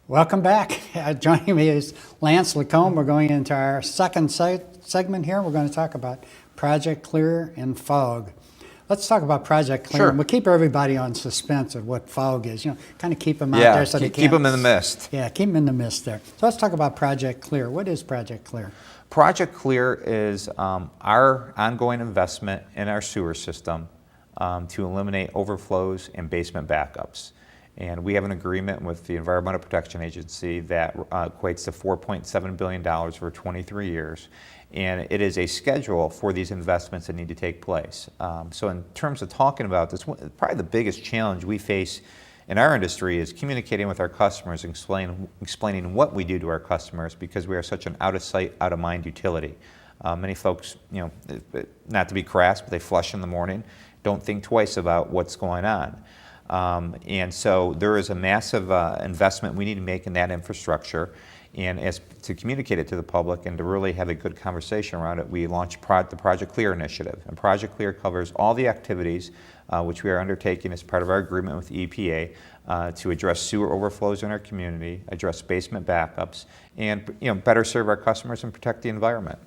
Welcome back. Joining me is Lance Lacombe. We're going into our second segment here. We're going to talk about Project Clear and fog. Let's talk about Project Clear. Sure. And we'll keep everybody on suspense of what fog is. Kind of keep them out there so they can't. Keep them in the mist. Yeah, keep them in the mist there. So let's talk about Project Clear. What is Project Clear? Project Clear is our ongoing investment in our sewer system to eliminate overflows and basement backups. And we have an agreement with the Environmental Protection Agency that equates to $4.7 billion over 23 years. And it is a schedule for these investments that need to take place. So in terms of talking about this, probably the biggest challenge we face in our industry is communicating with our customers and explaining what we do to our customers, because we are such an out-of-sight, out-of-mind utility. Many folks, not to be crass, but they flush in the morning, don't think twice about what's going on. And so there is a massive investment we need to make in that infrastructure. And as to communicate it to the public and to really have a good conversation around it, we launched the Project Clear initiative. And Project Clear covers all the activities which we are undertaking as part of our agreement with EPA to address sewer overflows in our community, address basement backups, and better serve our customers and protect the environment.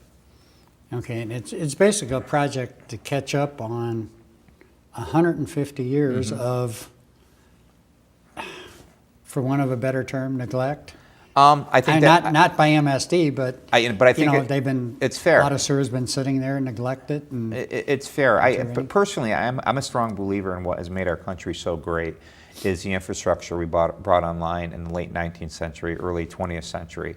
Okay, and it's basically a project to catch up on 150 years of, for want of a better term, neglect. I think not by MSD, but I think they've been. It's fair. A lot of sewers been sitting there neglected. And it's fair. But personally, I'm a strong believer in what has made our country so great is the infrastructure we brought online in the late 19th century, early 20th century.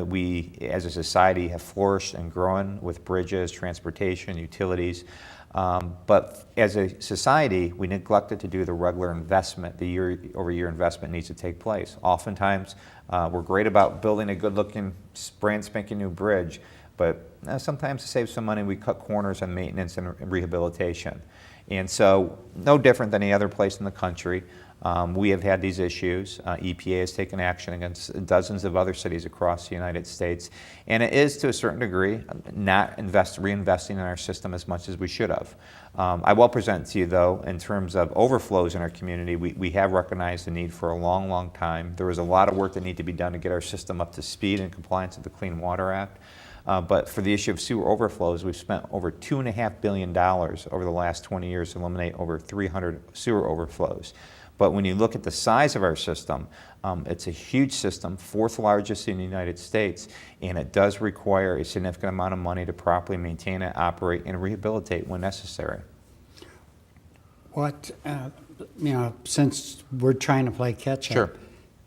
We, as a society, have flourished and grown with bridges, transportation, utilities. But as a society, we neglected to do the regular investment, the year-over-year investment needs to take place. Oftentimes, we're great about building a good-looking, brand spanking new bridge, but sometimes to save some money, we cut corners on maintenance and rehabilitation. And so, no different than any other place in the country. We have had these issues. EPA has taken action against dozens of other cities across the United States. And it is, to a certain degree, not reinvesting in our system as much as we should have. I will present to you, though, in terms of overflows in our community, we have recognized the need for a long, long time. There is a lot of work that needs to be done to get our system up to speed in compliance with the Clean Water Act. But for the issue of sewer overflows, we've spent over $2.5 billion over the last 20 years to eliminate over 300 sewer overflows. But when you look at the size of our system, it's a huge system, fourth largest in the United States, and it does require a significant amount of money to properly maintain it, operate, and rehabilitate when necessary. What, since we're trying to play catch-up, Sure.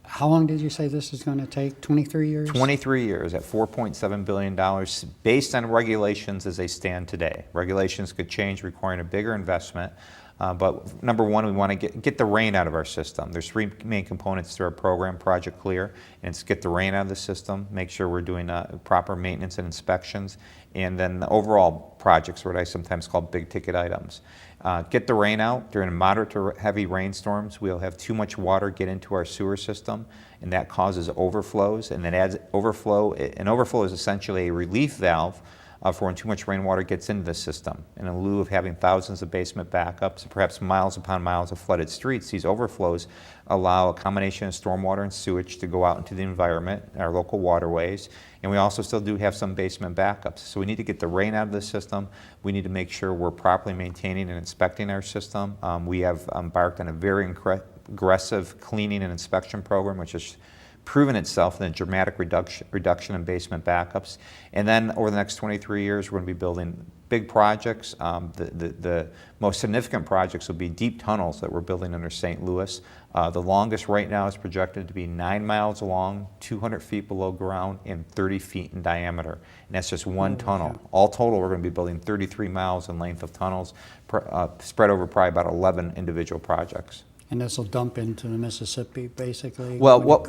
How long did you say this is going to take? 23 years? 23 years at $4.7 billion based on regulations as they stand today. Regulations could change, requiring a bigger investment. But number one, we want to get the rain out of our system. There's three main components to our program, Project Clear, and it's get the rain out of the system, make sure we're doing proper maintenance and inspections, and then the overall projects are what I sometimes call big ticket items. Get the rain out. During moderate to heavy rainstorms, we'll have too much water get into our sewer system, and that causes overflows, and then adds overflow. An overflow is essentially a relief valve for when too much rainwater gets into the system. And in lieu of having thousands of basement backups, perhaps miles upon miles of flooded streets, these overflows allow a combination of stormwater and sewage to go out into the environment, our local waterways, and we also still do have some basement backups. So we need to get the rain out of the system. We need to make sure we're properly maintaining and inspecting our system. We have embarked on a very aggressive cleaning and inspection program, which is proven itself in a dramatic reduction in basement backups. And then over the next 23 years, we're going to be building big projects. The most significant projects will be deep tunnels that we're building under St. Louis. The longest right now is projected to be 9 miles long, 200 feet below ground, and 30 feet in diameter. And that's just one tunnel. Yeah. All total, we're going to be building 33 miles in length of tunnels, spread over probably about 11 individual projects. And this will dump into the Mississippi, basically? Well, where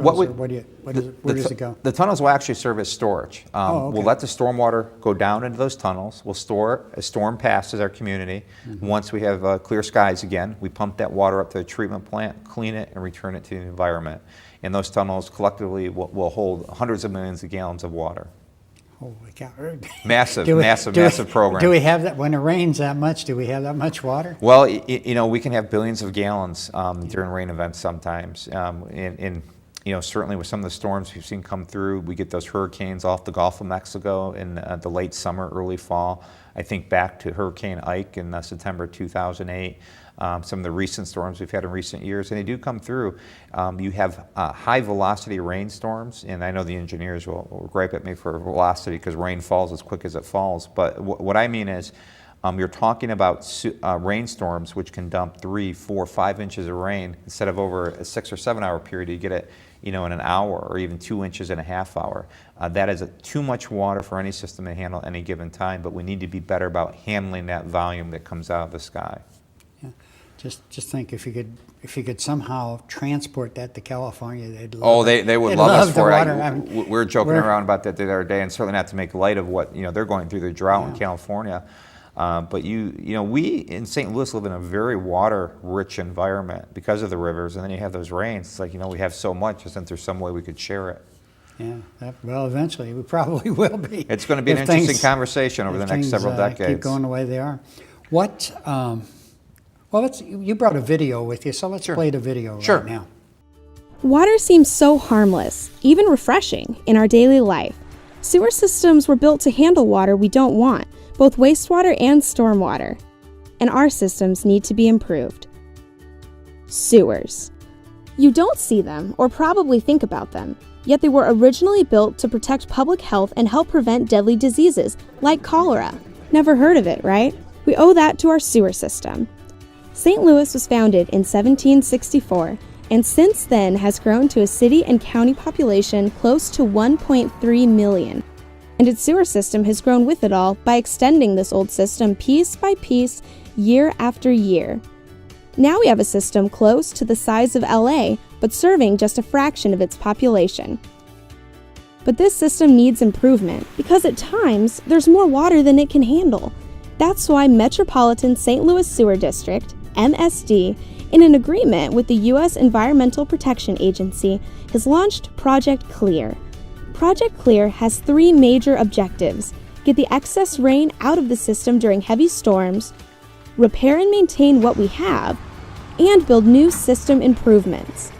does it go? The tunnels will actually serve as storage. Okay. We'll let the stormwater go down into those tunnels. We'll store it as storm passes our community. Mm-hmm. Once we have clear skies again, we pump that water up to the treatment plant, clean it, and return it to the environment. And those tunnels collectively will hold hundreds of millions of gallons of water. Holy cow. Massive program. Do we have that, when it rains that much, do we have that much water? Well, we can have billions of gallons during rain events sometimes. And certainly with some of the storms we've seen come through, we get those hurricanes off the Gulf of Mexico in the late summer, early fall. I think back to Hurricane Ike in September 2008, some of the recent storms we've had in recent years, and they do come through. You have high velocity rainstorms, and I know the engineers will gripe at me for velocity because rain falls as quick as it falls, but what I mean is, you're talking about rainstorms which can dump 3, 4, 5 inches of rain instead of over a 6 or 7 hour period. You get it, in an hour or even 2 inches in a half hour. That is too much water for any system to handle at any given time. But we need to be better about handling that volume that comes out of the sky. Yeah. Just think if you could somehow transport that to California, they'd love Oh, it. they would They'd love us the for water. it. We were joking around about that the other day, and certainly not to make light of what they're going through, the drought in California. But we in St. Louis live in a very water-rich environment because of the rivers, and then you have those rains. It's like, we have so much, isn't there some way we could share it? Yeah, well, eventually we probably will be. It's going to be an interesting conversation over the next several decades. Keep going the way they are. What? You brought a video with you, so let's play the video right now. Water seems so harmless, even refreshing, in our daily life. Sewer systems were built to handle water we don't want, both wastewater and stormwater. And our systems need to be improved. Sewers. You don't see them or probably think about them, yet they were originally built to protect public health and help prevent deadly diseases like cholera. Never heard of it, right? We owe that to our sewer system. St. Louis was founded in 1764 and since then has grown to a city and county population close to 1.3 million. And its sewer system has grown with it all by extending this old system piece by piece, year after year. Now we have a system close to the size of LA, but serving just a fraction of its population. But this system needs improvement because at times there's more water than it can handle. That's why Metropolitan St. Louis Sewer District, MSD, in an agreement with the U.S. Environmental Protection Agency, has launched Project Clear. Project Clear has 3 major objectives: get the excess rain out of the system during heavy storms, repair and maintain what we have, and build new system improvements.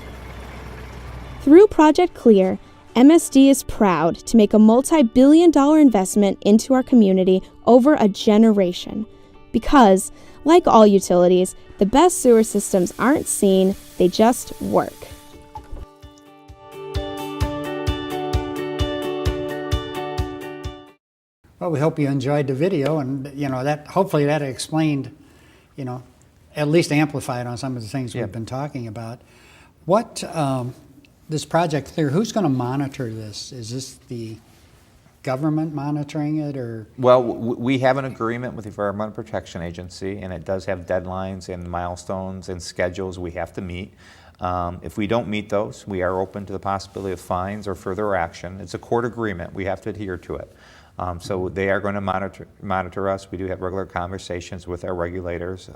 Through Project Clear, MSD is proud to make a multi-billion-dollar investment into our community over a generation. Because, like all utilities, the best sewer systems aren't seen, they just work. Well, we hope you enjoyed the video, and that hopefully that explained, at least amplified on some of the things we've been talking about. What this Project Clear? Who's going to monitor this? Is this the government monitoring it, or? Well, we have an agreement with the Environmental Protection Agency, and it does have deadlines and milestones and schedules we have to meet. If we don't meet those, we are open to the possibility of fines or further action. It's a court agreement. We have to adhere to it. So they are going to monitor us. We do have regular conversations with our regulators,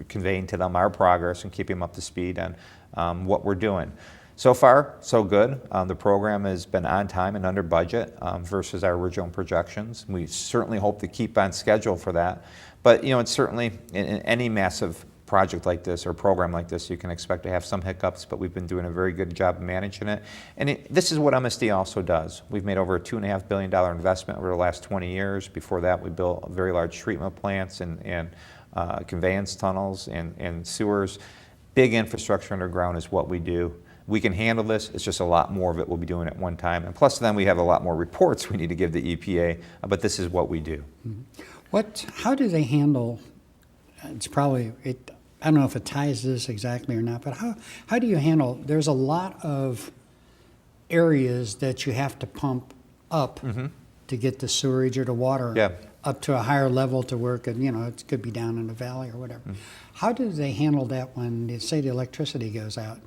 conveying to them our progress and keeping them up to speed on what we're doing. So far, so good. The program has been on time and under budget versus our original projections. We certainly hope to keep on schedule for that. But it's certainly in any massive project like this or program like this, you can expect to have some hiccups, but we've been doing a very good job managing it. And this is what MSD also does. We've made over a $2.5 billion investment over the last 20 years. Before that, we built very large treatment plants and conveyance tunnels and sewers. Big infrastructure underground is what we do. We can handle this. It's just a lot more of it we'll be doing at one time. And plus then we have a lot more reports we need to give the EPA, but this is what we do. Mm-hmm. How do they handle, I don't know if it ties this exactly or not, but how do you handle, there's a lot of areas that you have to pump up to get the sewage or the water up to a higher level to work, and it could be down in the valley or whatever. How do they handle that when, say, the electricity goes out?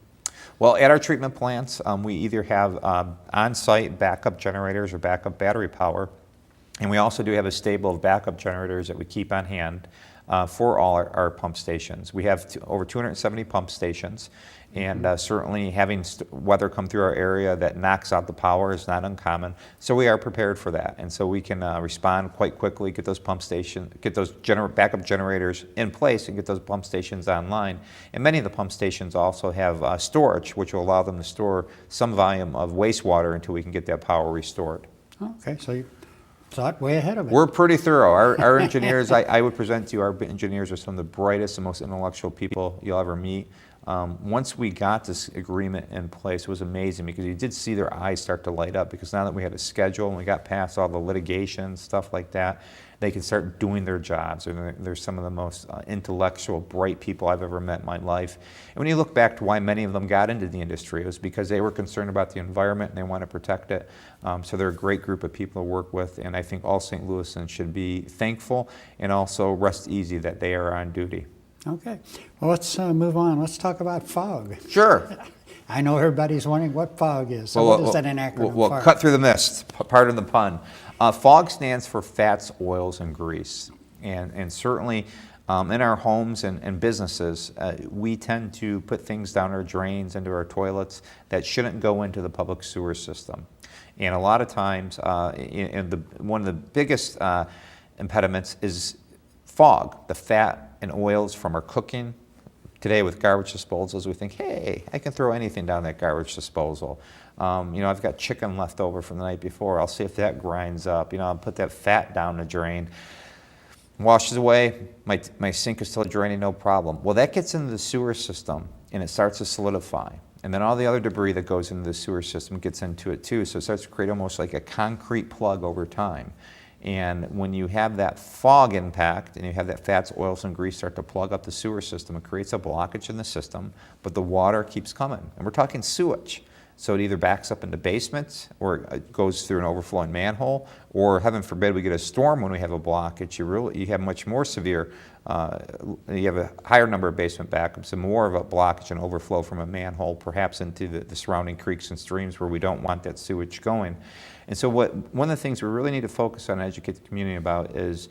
Well, at our treatment plants, we either have on-site backup generators or backup battery power, and we also do have a stable of backup generators that we keep on hand for all our pump stations. We have over 270 pump stations, And certainly having weather come through our area that knocks out the power is not uncommon. So we are prepared for that. And so we can respond quite quickly, get those pump stations, get those backup generators in place and get those pump stations online. And many of the pump stations also have storage, which will allow them to store some volume of wastewater until we can get that power restored. Okay, so you thought way ahead of it. We're pretty thorough. Our engineers, I would present to you, our engineers are some of the brightest and most intellectual people you'll ever meet. Once we got this agreement in place, it was amazing because you did see their eyes start to light up, because now that we had a schedule and we got past all the litigation, stuff like that, they can start doing their jobs. And they're some of the most intellectual, bright people I've ever met in my life. And when you look back to why many of them got into the industry, it was because they were concerned about the environment and they want to protect it. So they're a great group of people to work with, and I think all St. Louisans should be thankful and also rest easy that they are on duty. Okay, well, let's move on. Let's talk about fog. Sure. I know everybody's wondering what fog is. So what is that an acronym We'll for? cut through the mist, pardon the pun. FOG stands for fats, oils, and grease. And certainly in our homes and businesses, we tend to put things down our drains, into our toilets that shouldn't go into the public sewer system. And a lot of times, one of the biggest impediments is fog, the fat and oils from our cooking. Today with garbage disposals, we think, hey, I can throw anything down that garbage disposal. I've got chicken left over from the night before. I'll see if that grinds up. I'll put that fat down the drain. Washes away, my sink is still draining, no problem. Well, that gets into the sewer system and it starts to solidify. And then all the other debris that goes into the sewer system gets into it too. So it starts to create almost like a concrete plug over time. And when you have that fog impact and you have that fats, oils, and grease start to plug up the sewer system, it creates a blockage in the system, but the water keeps coming. And we're talking sewage. So it either backs up into basements, or it goes through an overflowing manhole, or heaven forbid we get a storm when we have a blockage. You have much more severe, you have a higher number of basement backups and more of a blockage and overflow from a manhole, perhaps into the surrounding creeks and streams where we don't want that sewage going. And so one of the things we really need to focus on and educate the community about is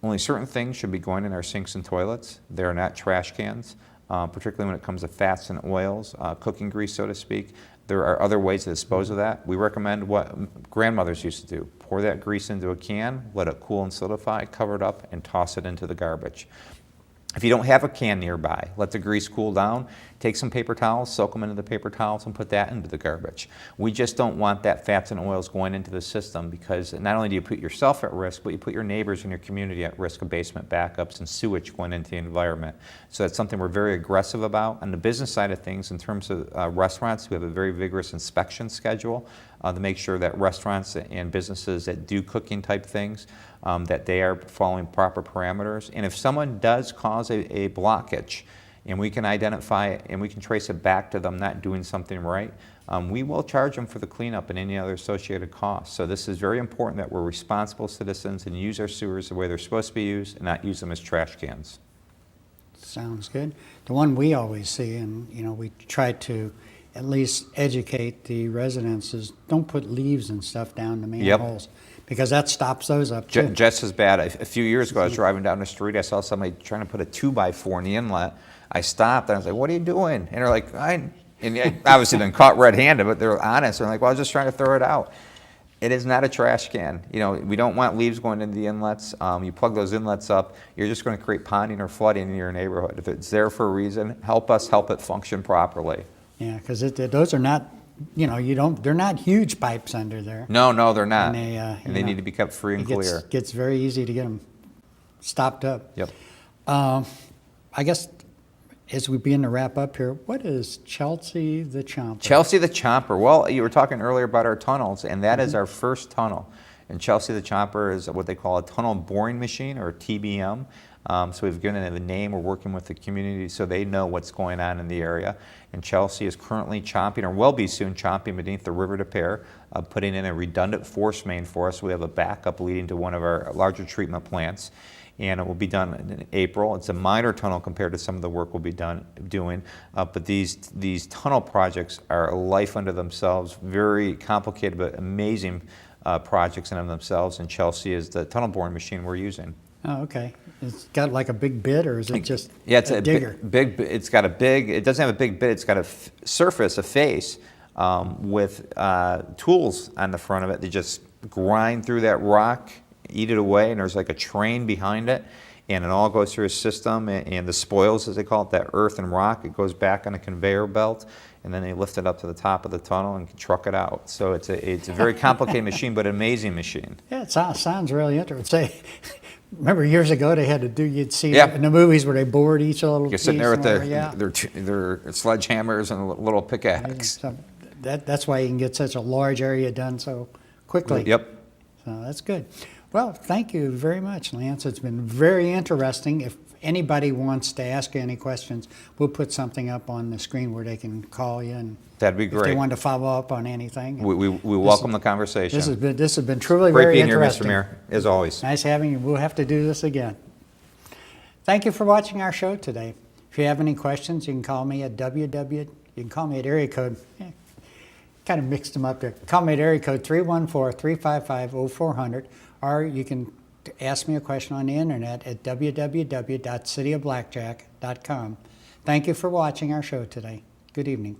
only certain things should be going in our sinks and toilets. They are not trash cans, particularly when it comes to fats and oils, cooking grease, so to speak. There are other ways to dispose of that. We recommend what grandmothers used to do. Pour that grease into a can, let it cool and solidify, cover it up, and toss it into the garbage. If you don't have a can nearby, let the grease cool down, take some paper towels, soak them into the paper towels, and put that into the garbage. We just don't want that fats and oils going into the system, because not only do you put yourself at risk, but you put your neighbors in your community at risk of basement backups and sewage going into the environment. So that's something we're very aggressive about. On the business side of things, in terms of restaurants, we have a very vigorous inspection schedule to make sure that restaurants and businesses that do cooking type things, that they are following proper parameters. And if someone does cause a blockage, and we can identify it and we can trace it back to them not doing something right, we will charge them for the cleanup and any other associated costs. So this is very important that we're responsible citizens and use our sewers the way they're supposed to be used and not use them as trash cans. Sounds good. The one we always see, and we try to at least educate the residents, is don't put leaves and stuff down the manholes. Yep. Because that stops those up too. Just as bad. A few years ago, I was driving down the street. I saw somebody trying to put a 2x4 in the inlet. I stopped and I was like, "What are you doing?" And they're like, and obviously been caught red-handed, but they're honest. They're like, "Well, I was just trying to throw it out." It is not a trash can. We don't want leaves going into the inlets. You plug those inlets up, you're just going to create ponding or flooding in your neighborhood. If it's there for a reason, help us help it function properly. Yeah, because those are not, they're not huge pipes under there. No, they're not. And they need to be kept free and clear. It gets very easy to get them stopped up. Yep. I guess as we begin to wrap up here, what is Chelsea the Chomper? Chelsea the Chomper. Well, you were talking earlier about our tunnels, and that is our first tunnel. And Chelsea the Chomper is what they call a tunnel boring machine, or TBM. So we've given it a name. We're working with the community so they know what's going on in the area. And Chelsea is currently chomping, or will be soon chomping, beneath the River de Pear, putting in a redundant force main for us. We have a backup leading to one of our larger treatment plants, and it will be done in April. It's a minor tunnel compared to some of the work we'll be doing, but these tunnel projects are a life unto themselves, very complicated but amazing projects in themselves, and Chelsea is the tunnel boring machine we're using. Oh, okay. It's got like a big bit, or is it just Yeah, it's a digger? It's got a big. It doesn't have a big bit. It's got a surface, a face, with tools on the front of it. They just grind through that rock, eat it away, and there's like a train behind it, and it all goes through a system. And the spoils, as they call it, that earth and rock, it goes back on a conveyor belt, and then they lift it up to the top of the tunnel and truck it out. So it's a very complicated machine, but an amazing machine. Yeah, it sounds really interesting. Remember years ago they had to do, you'd see Yeah. in the movies where they bored each little You're piece. sitting there with and whatever, their sledgehammers and a little pickaxe. So that's why you can get such a large area done so quickly. Yep. So that's good. Well, thank you very much, Lance. It's been very interesting. If anybody wants to ask you any questions, we'll put something up on the screen where they can call you, and That'd be if they great. want to follow up on anything. We welcome the conversation. This has been truly Great very being here, Mr. interesting. Mayor, as always. Nice having you. We'll have to do this again. Thank you for watching our show today. If you have any questions, you can call me at you can call me at area code, kind of mixed them up there. Call me at area code 314-355-0400, or you can ask me a question on the internet at www.cityofblackjack.com. Thank you for watching our show today. Good evening.